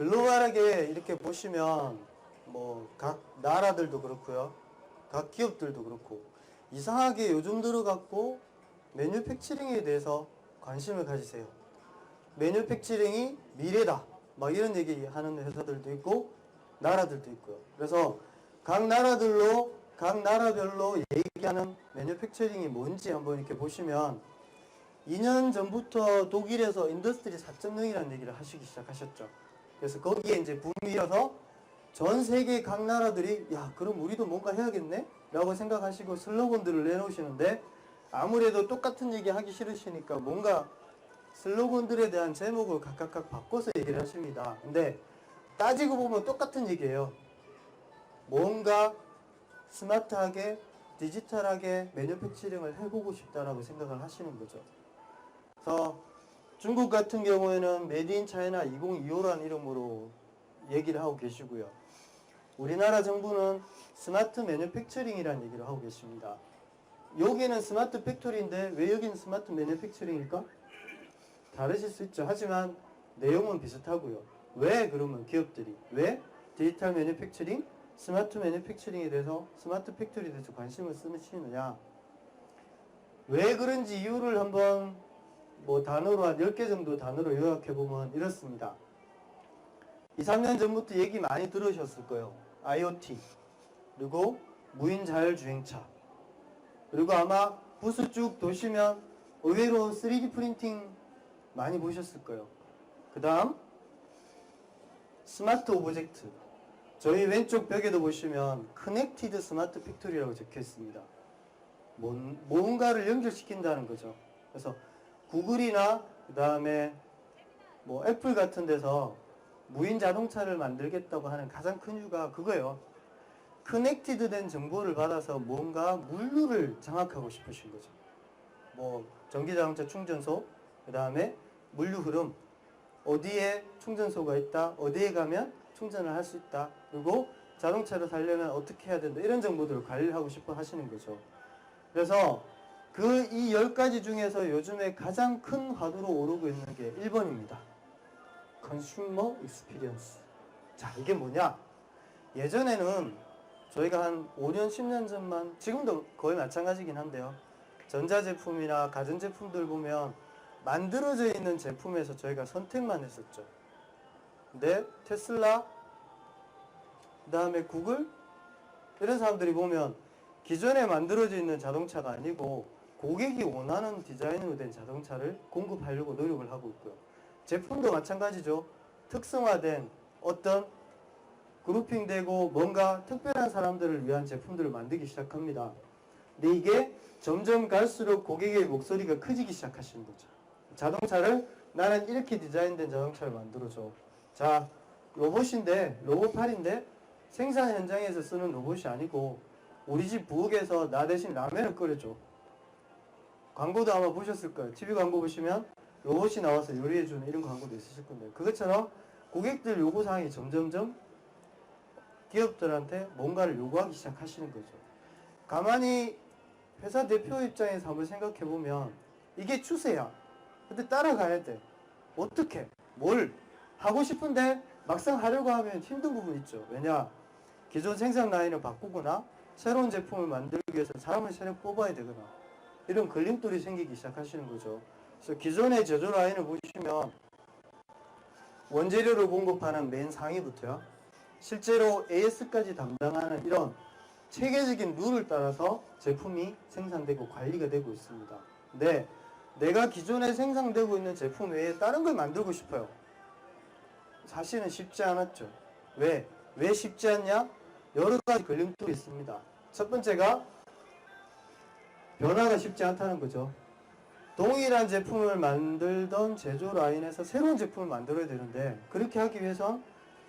글로벌하게 이렇게 보시면 뭐 각 나라들도 그렇고요. 각 기업들도 그렇고 이상하게 요즘 들어갖고 매뉴팩처링에 대해서 관심을 가지세요. 매뉴팩처링이 미래다. 막 이런 얘기 하는 회사들도 있고 나라들도 있고요. 그래서 각 나라별로 얘기하는 매뉴팩처링이 뭔지 한번 이렇게 보시면 2년 전부터 독일에서 인더스트리 4.0이라는 얘기를 하시기 시작하셨죠. 그래서 거기에 이제 붐이 일어서 전 세계 각 나라들이 야 그럼 우리도 뭔가 해야겠네? 라고 생각하시고 슬로건들을 내놓으시는데 아무래도 똑같은 얘기 하기 싫으시니까 뭔가 슬로건들에 대한 제목을 각각 바꿔서 얘기를 하십니다. 근데 따지고 보면 똑같은 얘기예요. 뭔가 스마트하게 디지털하게 매뉴팩처링을 해보고 싶다라고 생각을 하시는 거죠. 그래서 중국 같은 경우에는 메이드 인 차이나 2025라는 이름으로 얘기를 하고 계시고요. 우리나라 정부는 스마트 매뉴팩처링이라는 얘기를 하고 계십니다. 여기는 스마트 팩토리인데 왜 여기는 스마트 매뉴팩처링일까? 다르실 수 있죠. 하지만 내용은 비슷하고요. 왜 그러면 기업들이 왜 디지털 매뉴팩처링, 스마트 매뉴팩처링에 대해서 스마트 팩토리에 대해서 관심을 쓰시느냐? 왜 그런지 이유를 한번 뭐 단어로 한 10개 정도 단어로 요약해보면 이렇습니다. 2, 3년 전부터 얘기 많이 들으셨을 거예요. IoT, 그리고 무인 자율주행차, 그리고 아마 부스 쭉 도시면 의외로 3D 프린팅 많이 보셨을 거예요. 그 다음 스마트 오브젝트, 저희 왼쪽 벽에도 보시면 커넥티드 스마트 팩토리라고 적혀 있습니다. 뭔가를 연결시킨다는 거죠. 그래서 구글이나 그 다음에 뭐 애플 같은 데서 무인 자동차를 만들겠다고 하는 가장 큰 이유가 그거예요. 커넥티드 된 정보를 받아서 뭔가 물류를 장악하고 싶으신 거죠. 뭐 전기자동차 충전소, 그 다음에 물류 흐름, 어디에 충전소가 있다, 어디에 가면 충전을 할 수 있다, 그리고 자동차를 살려면 어떻게 해야 된다, 이런 정보들을 관리하고 싶어 하시는 거죠. 그래서 그 이 10가지 중에서 요즘에 가장 큰 화두로 오르고 있는 게 1번입니다. 컨슈머 익스피리언스. 자, 이게 뭐냐? 예전에는 저희가 한 5년, 10년 전만, 지금도 거의 마찬가지긴 한데요. 전자제품이나 가전제품들 보면 만들어져 있는 제품에서 저희가 선택만 했었죠. 근데 테슬라, 그 다음에 구글, 이런 사람들이 보면 기존에 만들어져 있는 자동차가 아니고 고객이 원하는 디자인으로 된 자동차를 공급하려고 노력을 하고 있고요. 제품도 마찬가지죠. 특성화된 어떤 그룹핑되고 뭔가 특별한 사람들을 위한 제품들을 만들기 시작합니다. 근데 이게 점점 갈수록 고객의 목소리가 커지기 시작하시는 거죠. 자동차를 나는 이렇게 디자인된 자동차를 만들어줘. 자, 로봇인데, 로봇팔인데 생산 현장에서 쓰는 로봇이 아니고 우리 집 부엌에서 나 대신 라면을 끓여줘. 광고도 아마 보셨을 거예요. TV 광고 보시면 로봇이 나와서 요리해주는 이런 광고도 있으실 건데, 그것처럼 고객들 요구사항이 점점점 기업들한테 뭔가를 요구하기 시작하시는 거죠. 가만히 회사 대표 입장에서 한번 생각해보면 이게 추세야. 근데 따라가야 돼. 어떻게? 뭘? 하고 싶은데 막상 하려고 하면 힘든 부분이 있죠. 왜냐? 기존 생산 라인을 바꾸거나 새로운 제품을 만들기 위해서 사람을 새로 뽑아야 되거나 이런 걸림돌이 생기기 시작하시는 거죠. 그래서 기존의 제조 라인을 보시면 원재료를 공급하는 맨 상위부터요. 실제로 AS까지 담당하는 이런 체계적인 룰을 따라서 제품이 생산되고 관리가 되고 있습니다. 근데 내가 기존에 생산되고 있는 제품 외에 다른 걸 만들고 싶어요. 사실은 쉽지 않았죠. 왜? 왜 쉽지 않냐? 여러 가지 걸림돌이 있습니다. 첫 번째가 변화가 쉽지 않다는 거죠. 동일한 제품을 만들던 제조 라인에서 새로운 제품을 만들어야 되는데 그렇게 하기 위해서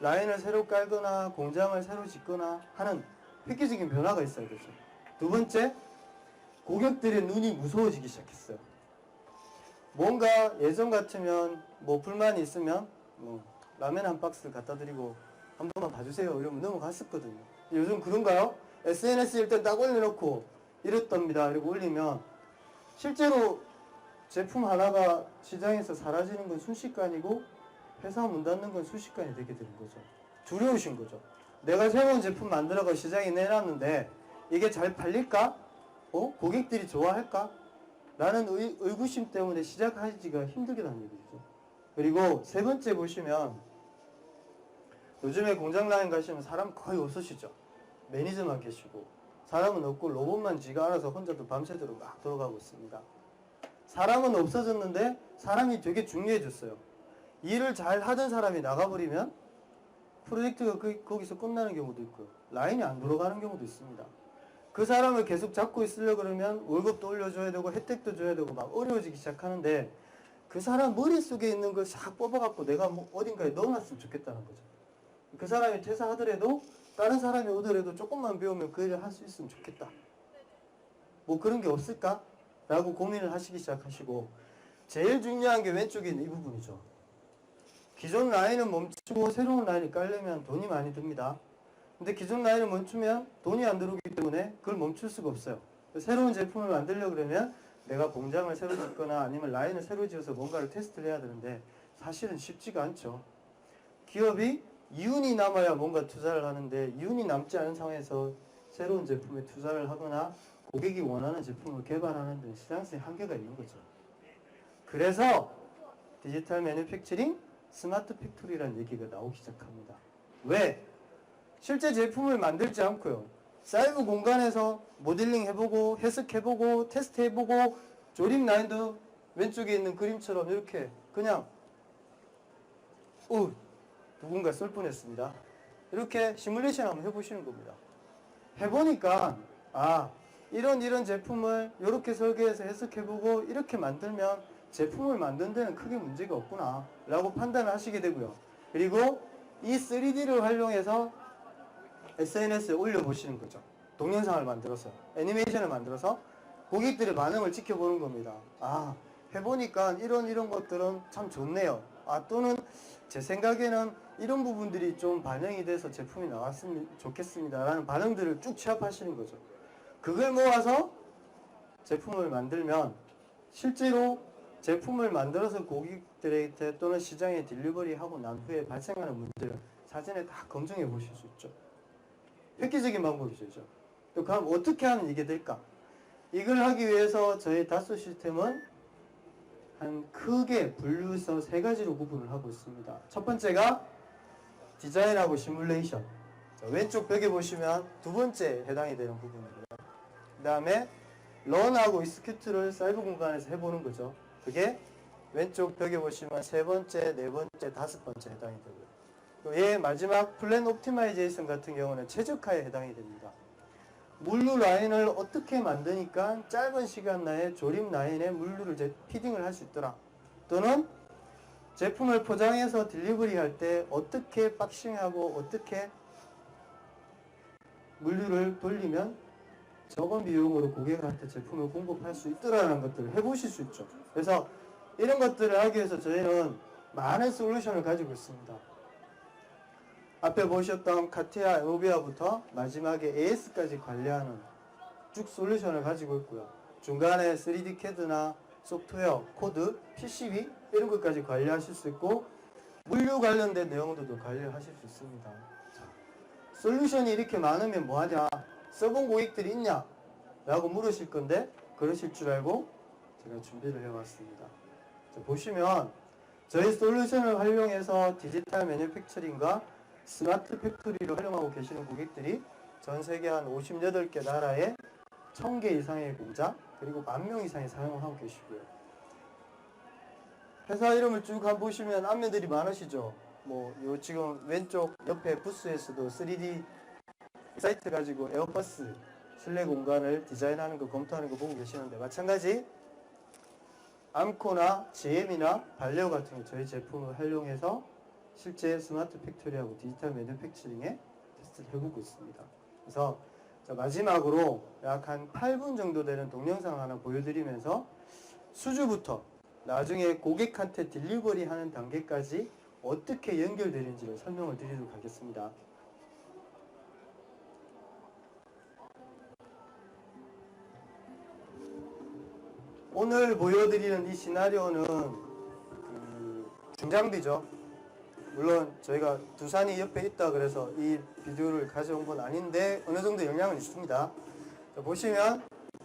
라인을 새로 깔거나 공장을 새로 짓거나 하는 획기적인 변화가 있어야 되죠. 두 번째, 고객들의 눈이 무서워지기 시작했어요. 뭔가 예전 같으면 뭐 불만이 있으면 라면 한 박스를 갖다 드리고 한 번만 봐주세요 이러면 넘어갔었거든요. 요즘 그런가요? SNS에 일단 딱 올려놓고 이렇답니다 이러고 올리면 실제로 제품 하나가 시장에서 사라지는 건 순식간이고 회사 문 닫는 건 순식간에 되게 되는 거죠. 두려우신 거죠. 내가 새로운 제품 만들어서 시장에 내놨는데 이게 잘 팔릴까? 고객들이 좋아할까? 라는 의구심 때문에 시작하기가 힘들게라는 얘기죠. 그리고 세 번째 보시면 요즘에 공장 라인 가시면 사람 거의 없으시죠. 매니저만 계시고 사람은 없고 로봇만 지가 알아서 혼자도 밤새도록 막 돌아가고 있습니다. 사람은 없어졌는데 사람이 되게 중요해졌어요. 일을 잘 하던 사람이 나가버리면 프로젝트가 거기서 끝나는 경우도 있고요. 라인이 안 돌아가는 경우도 있습니다. 그 사람을 계속 잡고 있으려 그러면 월급도 올려줘야 되고 혜택도 줘야 되고 막 어려워지기 시작하는데 그 사람 머릿속에 있는 걸 싹 뽑아갖고 내가 뭐 어딘가에 넣어놨으면 좋겠다는 거죠. 그 사람이 퇴사하더라도 다른 사람이 오더라도 조금만 배우면 그 일을 할 수 있으면 좋겠다. 뭐 그런 게 없을까? 라고 고민을 하시기 시작하시고 제일 중요한 게 왼쪽에 있는 이 부분이죠. 기존 라인은 멈추고 새로운 라인이 깔려면 돈이 많이 듭니다. 근데 기존 라인을 멈추면 돈이 안 들어오기 때문에 그걸 멈출 수가 없어요. 새로운 제품을 만들려고 그러면 내가 공장을 새로 짓거나 아니면 라인을 새로 지어서 뭔가를 테스트를 해야 되는데 사실은 쉽지가 않죠. 기업이 이윤이 남아야 뭔가 투자를 하는데 이윤이 남지 않은 상황에서 새로운 제품에 투자를 하거나 고객이 원하는 제품을 개발하는 데 시장성의 한계가 있는 거죠. 그래서 디지털 매뉴팩처링, 스마트 팩토리라는 얘기가 나오기 시작합니다. 왜? 실제 제품을 만들지 않고요. 사이버 공간에서 모델링 해보고 해석해보고 테스트해보고 조립 라인도 왼쪽에 있는 그림처럼 이렇게 그냥 누군가 쏠 뻔했습니다. 이렇게 시뮬레이션 한번 해보시는 겁니다. 해보니까 이런 제품을 이렇게 설계해서 해석해보고 이렇게 만들면 제품을 만든 데는 크게 문제가 없구나 라고 판단을 하시게 되고요. 그리고 이 3D를 활용해서 SNS에 올려보시는 거죠. 동영상을 만들어서 애니메이션을 만들어서 고객들의 반응을 지켜보는 겁니다. 해보니까 이런 것들은 참 좋네요. 또는 제 생각에는 이런 부분들이 좀 반영이 돼서 제품이 나왔으면 좋겠습니다 라는 반응들을 쭉 취합하시는 거죠. 그걸 모아서 제품을 만들면 실제로 제품을 만들어서 고객들에게 또는 시장에 딜리버리 하고 난 후에 발생하는 문제를 사전에 다 검증해 보실 수 있죠. 획기적인 방법이죠. 또 그럼 어떻게 하면 이게 될까? 이걸 하기 위해서 저희 다소 시스템은 한 크게 분류해서 세 가지로 구분을 하고 있습니다. 첫 번째가 디자인하고 시뮬레이션. 왼쪽 벽에 보시면 두 번째 해당이 되는 부분입니다. 그 다음에 런하고 익스큐트를 사이버 공간에서 해보는 거죠. 그게 왼쪽 벽에 보시면 세 번째, 네 번째, 다섯 번째 해당이 되고요. 얘 마지막 플랜 옵티마이제이션 같은 경우는 최적화에 해당이 됩니다. 물류 라인을 어떻게 만드니까 짧은 시간 내에 조립 라인에 물류를 피딩을 할 수 있더라. 또는 제품을 포장해서 딜리버리 할 때 어떻게 박싱하고 어떻게 물류를 돌리면 적은 비용으로 고객한테 제품을 공급할 수 있더라는 것들을 해보실 수 있죠. 그래서 이런 것들을 하기 위해서 저희는 많은 솔루션을 가지고 있습니다. 앞에 보셨던 카티아 에노비아부터 마지막에 AS까지 관리하는 쭉 솔루션을 가지고 있고요. 중간에 3D CAD나 소프트웨어, 코드, PCB 이런 것까지 관리하실 수 있고 물류 관련된 내용들도 관리하실 수 있습니다. 솔루션이 이렇게 많으면 뭐하냐? 써본 고객들이 있냐? 라고 물으실 건데 그러실 줄 알고 제가 준비를 해왔습니다. 보시면 저희 솔루션을 활용해서 디지털 매뉴팩처링과 스마트 팩토리를 활용하고 계시는 고객들이 전 세계 한 58개 나라에 1000개 이상의 공장 그리고 10,000명 이상이 사용을 하고 계시고요. 회사 이름을 쭉 한번 보시면 안면들이 많으시죠. 요 지금 왼쪽 옆에 부스에서도 3D 사이트 가지고 에어버스 실내 공간을 디자인하는 거 검토하는 거 보고 계시는데 마찬가지 암코나 GM이나 발레오 같은 게 저희 제품을 활용해서 실제 스마트 팩토리하고 디지털 매뉴팩처링에 테스트를 해보고 있습니다. 그래서 마지막으로 약 한 8분 정도 되는 동영상 하나 보여드리면서 수주부터 나중에 고객한테 딜리버리 하는 단계까지 어떻게 연결되는지를 설명을 드리도록 하겠습니다. 오늘 보여드리는 이 시나리오는 중장비죠. 물론 저희가 두산이 옆에 있다 그래서 이 비디오를 가져온 건 아닌데 어느 정도 영향은 있습니다. 자, 보시면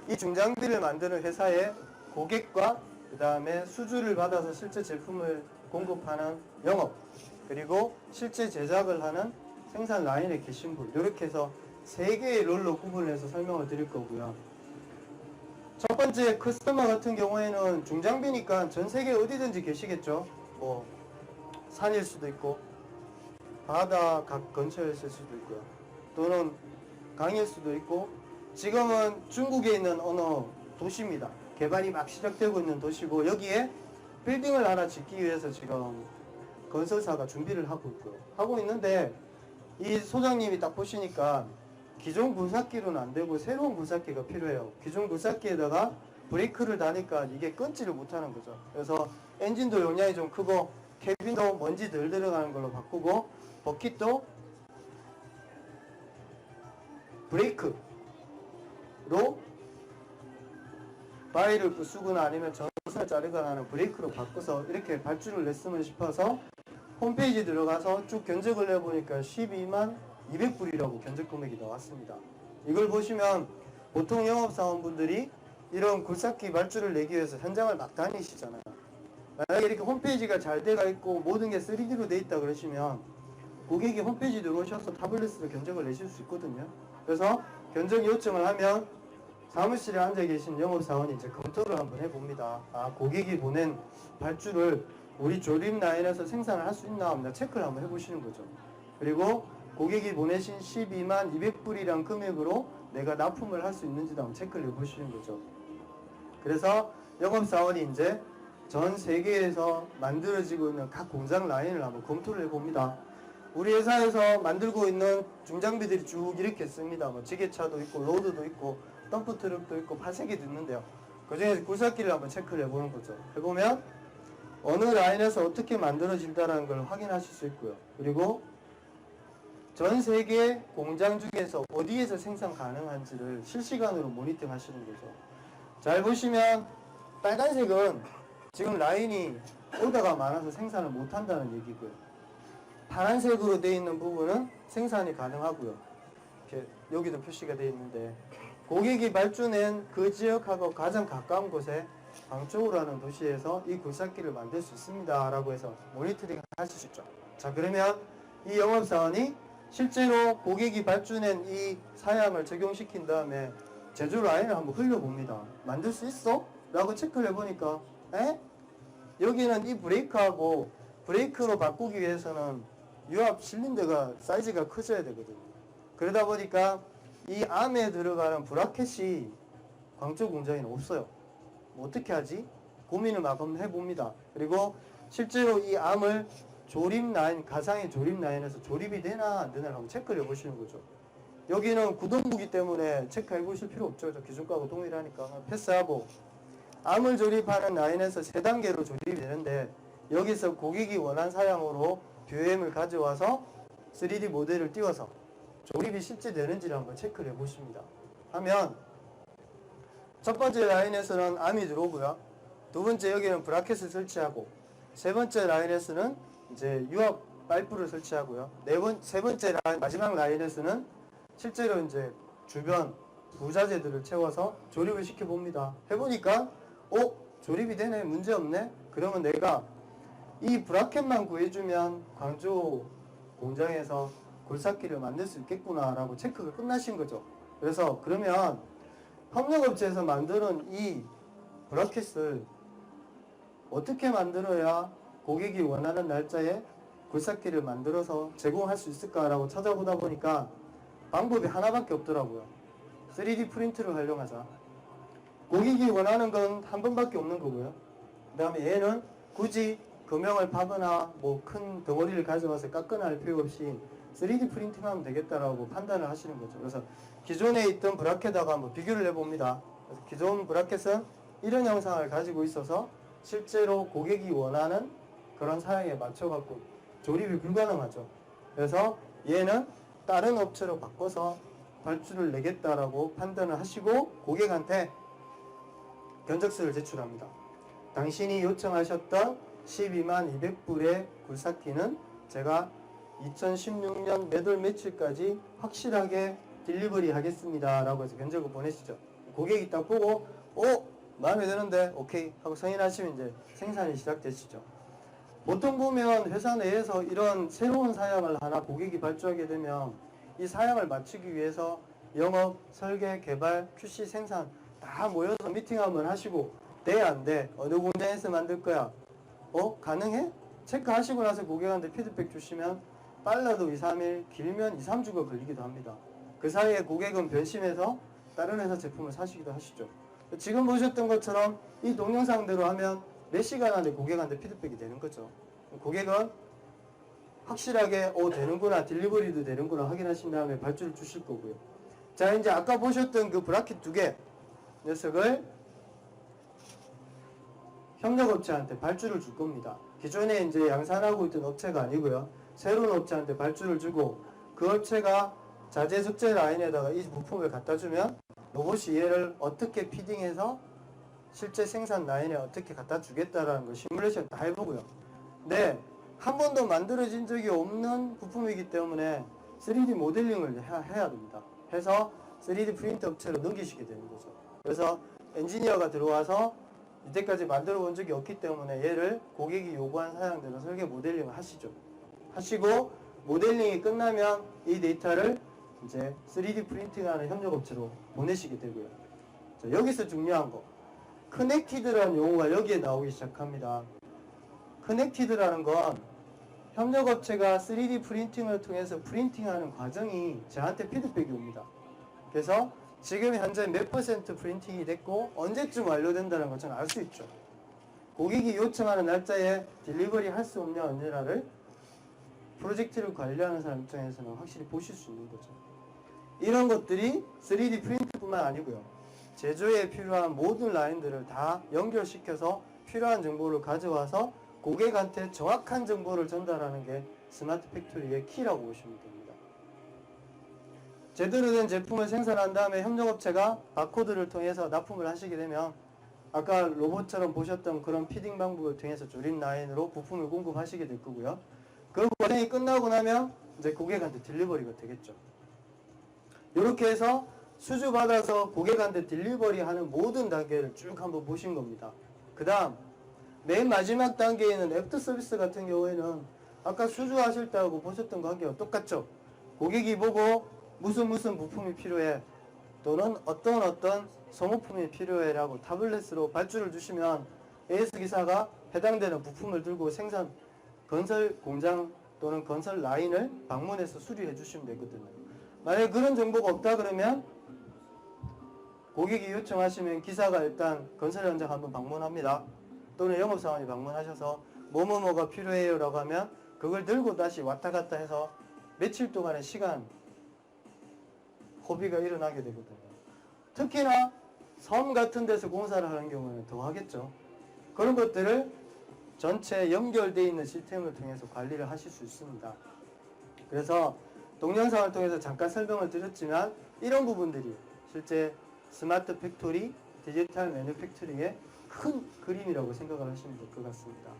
이 중장비를 만드는 회사의 고객과 그 다음에 수주를 받아서 실제 제품을 공급하는 영업, 그리고 실제 제작을 하는 생산 라인에 계신 분, 이렇게 해서 세 개의 롤로 구분해서 설명을 드릴 거고요. 첫 번째 커스터머 같은 경우에는 중장비니까 전 세계 어디든지 계시겠죠. 뭐 산일 수도 있고 바다 각 근처에 있을 수도 있고요. 또는 강일 수도 있고, 지금은 중국에 있는 어느 도시입니다. 개발이 막 시작되고 있는 도시고, 여기에 빌딩을 하나 짓기 위해서 지금 건설사가 준비를 하고 있고요. 하고 있는데 이 소장님이 딱 보시니까 기존 굴삭기로는 안 되고 새로운 굴삭기가 필요해요. 기존 굴삭기에다가 브레이크를 다니까 이게 끊지를 못하는 거죠. 그래서 엔진도 용량이 좀 크고 캐빈도 먼지 덜 들어가는 걸로 바꾸고, 버킷도 브레이크로 바위를 부수거나 아니면 전선을 자르거나 하는 브레이크로 바꿔서 이렇게 발주를 냈으면 싶어서 홈페이지 들어가서 쭉 견적을 내보니까 12만 200불이라고 견적 금액이 나왔습니다. 이걸 보시면 보통 영업사원분들이 이런 굴삭기 발주를 내기 위해서 현장을 막 다니시잖아요. 만약에 이렇게 홈페이지가 잘 돼가 있고 모든 게 3D로 돼 있다 그러시면 고객이 홈페이지 들어오셔서 타블렛으로 견적을 내실 수 있거든요. 그래서 견적 요청을 하면 사무실에 앉아 계신 영업사원이 이제 검토를 한번 해봅니다. 아, 고객이 보낸 발주를 우리 조립 라인에서 생산을 할 수 있나 없나 체크를 한번 해보시는 거죠. 그리고 고객이 보내신 12만 200불이란 금액으로 내가 납품을 할 수 있는지도 한번 체크를 해보시는 거죠. 그래서 영업사원이 이제 전 세계에서 만들어지고 있는 각 공장 라인을 한번 검토를 해봅니다. 우리 회사에서 만들고 있는 중장비들이 쭉 이렇게 씁니다. 뭐 지게차도 있고 로드도 있고 덤프트럭도 있고 파쇄기도 있는데요. 그 중에서 굴삭기를 한번 체크를 해보는 거죠. 해보면 어느 라인에서 어떻게 만들어진다는 걸 확인하실 수 있고요. 그리고 전 세계 공장 중에서 어디에서 생산 가능한지를 실시간으로 모니터링 하시는 거죠. 잘 보시면 빨간색은 지금 라인이 오더가 많아서 생산을 못한다는 얘기고요. 파란색으로 되어 있는 부분은 생산이 가능하고요. 이렇게 여기도 표시가 되어 있는데 고객이 발주낸 그 지역하고 가장 가까운 곳에 광저우라는 도시에서 이 굴삭기를 만들 수 있습니다 라고 해서 모니터링 하실 수 있죠. 자, 그러면 이 영업사원이 실제로 고객이 발주낸 이 사양을 적용시킨 다음에 제조 라인을 한번 흘려봅니다. 만들 수 있어? 라고 체크를 해보니까 여기는 이 브레이크하고 브레이크로 바꾸기 위해서는 유압 실린더가 사이즈가 커져야 되거든요. 그러다 보니까 이 암에 들어가는 브라켓이 광저 공장에는 없어요. 뭐 어떻게 하지? 고민을 막 한번 해봅니다. 그리고 실제로 이 암을 조립 라인, 가상의 조립 라인에서 조립이 되나 안 되나 한번 체크를 해보시는 거죠. 여기는 구동부기 때문에 체크해 보실 필요 없죠. 기존과고 동일하니까 패스하고, 암을 조립하는 라인에서 3단계로 조립이 되는데 여기서 고객이 원한 사양으로 뷰엠을 가져와서 3D 모델을 띄워서 조립이 실제 되는지를 한번 체크를 해보십니다. 하면 첫 번째 라인에서는 암이 들어오고요. 두 번째 여기는 브라켓을 설치하고, 세 번째 라인에서는 이제 유압 파이프를 설치하고요. 세 번째 라인, 마지막 라인에서는 실제로 이제 주변 부자재들을 채워서 조립을 시켜봅니다. 해보니까 조립이 되네, 문제 없네. 그러면 내가 이 브라켓만 구해주면 광주 공장에서 굴삭기를 만들 수 있겠구나 라고 체크가 끝나신 거죠. 그래서 그러면 협력업체에서 만드는 이 브라켓을 어떻게 만들어야 고객이 원하는 날짜에 굴삭기를 만들어서 제공할 수 있을까라고 찾아보다 보니까 방법이 하나밖에 없더라고요. 3D 프린트를 활용하자. 고객이 원하는 건 한 번밖에 없는 거고요. 그 다음에 얘는 굳이 금형을 파거나 뭐 큰 덩어리를 가져와서 깎거나 할 필요 없이 3D 프린팅하면 되겠다라고 판단을 하시는 거죠. 그래서 기존에 있던 브라켓하고 한번 비교를 해봅니다. 그래서 기존 브라켓은 이런 형상을 가지고 있어서 실제로 고객이 원하는 그런 사양에 맞춰갖고 조립이 불가능하죠. 그래서 얘는 다른 업체로 바꿔서 발주를 내겠다라고 판단을 하시고 고객한테 견적서를 제출합니다. 당신이 요청하셨던 12만 200불의 굴삭기는 제가 2016년 몇 월 며칠까지 확실하게 딜리버리 하겠습니다 라고 해서 견적을 보내시죠. 고객이 딱 보고 마음에 드는데 오케이 하고 승인하시면 이제 생산이 시작되시죠. 보통 보면 회사 내에서 이런 새로운 사양을 하나 고객이 발주하게 되면 이 사양을 맞추기 위해서 영업, 설계, 개발, QC, 생산 다 모여서 미팅 한번 하시고 돼 안 돼? 어느 공장에서 만들 거야? 가능해? 체크하시고 나서 고객한테 피드백 주시면 빨라도 2, 3일, 길면 2, 3주가 걸리기도 합니다. 그 사이에 고객은 변심해서 다른 회사 제품을 사시기도 하시죠. 지금 보셨던 것처럼 이 동영상대로 하면 몇 시간 안에 고객한테 피드백이 되는 거죠. 고객은 확실하게 되는구나, 딜리버리도 되는구나 확인하신 다음에 발주를 주실 거고요. 자, 이제 아까 보셨던 그 브라켓 2개 녀석을 협력업체한테 발주를 줄 겁니다. 기존에 이제 양산하고 있던 업체가 아니고요. 새로운 업체한테 발주를 주고 그 업체가 자재 적재 라인에다가 이 부품을 갖다 주면 로봇이 얘를 어떻게 피딩해서 실제 생산 라인에 어떻게 갖다 주겠다라는 거 시뮬레이션 다 해보고요. 근데 한 번도 만들어진 적이 없는 부품이기 때문에 3D 모델링을 해야 됩니다. 해서 3D 프린터 업체로 넘기시게 되는 거죠. 그래서 엔지니어가 들어와서 이때까지 만들어 본 적이 없기 때문에 얘를 고객이 요구한 사양대로 설계 모델링을 하시죠. 하시고 모델링이 끝나면 이 데이터를 이제 3D 프린팅하는 협력업체로 보내시게 되고요. 자, 여기서 중요한 거, 커넥티드라는 용어가 여기에 나오기 시작합니다. 커넥티드라는 건 협력업체가 3D 프린팅을 통해서 프린팅하는 과정이 저한테 피드백이 옵니다. 그래서 지금 현재 몇 % 프린팅이 됐고 언제쯤 완료된다는 걸 저는 알 수 있죠. 고객이 요청하는 날짜에 딜리버리 할 수 없냐 없느냐를 프로젝트를 관리하는 사람 입장에서는 확실히 보실 수 있는 거죠. 이런 것들이 3D 프린트뿐만 아니고요. 제조에 필요한 모든 라인들을 다 연결시켜서 필요한 정보를 가져와서 고객한테 정확한 정보를 전달하는 게 스마트 팩토리의 키라고 보시면 됩니다. 제대로 된 제품을 생산한 다음에 협력업체가 바코드를 통해서 납품을 하시게 되면 아까 로봇처럼 보셨던 그런 피딩 방법을 통해서 조립 라인으로 부품을 공급하시게 될 거고요. 그 과정이 끝나고 나면 이제 고객한테 딜리버리가 되겠죠. 이렇게 해서 수주 받아서 고객한테 딜리버리 하는 모든 단계를 쭉 한번 보신 겁니다. 그 다음 맨 마지막 단계에는 애프터 서비스 같은 경우에는 아까 수주하실 때하고 보셨던 관계가 똑같죠. 고객이 보고 무슨 부품이 필요해 또는 어떤 소모품이 필요해 라고 타블렛으로 발주를 주시면 AS 기사가 해당되는 부품을 들고 생산 건설 공장 또는 건설 라인을 방문해서 수리해 주시면 되거든요. 만약에 그런 정보가 없다 그러면 고객이 요청하시면 기사가 일단 건설 현장 한번 방문합니다. 또는 영업사원이 방문하셔서 뭐가 필요해요 라고 하면 그걸 들고 다시 왔다 갔다 해서 며칠 동안의 시간 허비가 일어나게 되거든요. 특히나 섬 같은 데서 공사를 하는 경우는 더 하겠죠. 그런 것들을 전체 연결되어 있는 시스템을 통해서 관리를 하실 수 있습니다. 그래서 동영상을 통해서 잠깐 설명을 드렸지만 이런 부분들이 실제 스마트 팩토리, 디지털 매뉴팩처링의 큰 그림이라고 생각을 하시면 될 것 같습니다.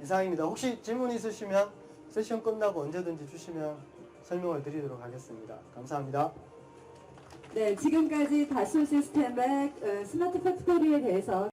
이상입니다. 혹시 질문 있으시면 세션 끝나고 언제든지 주시면 설명을 드리도록 하겠습니다. 감사합니다. 네, 지금까지 다솔 시스템의 스마트 팩토리에 대해서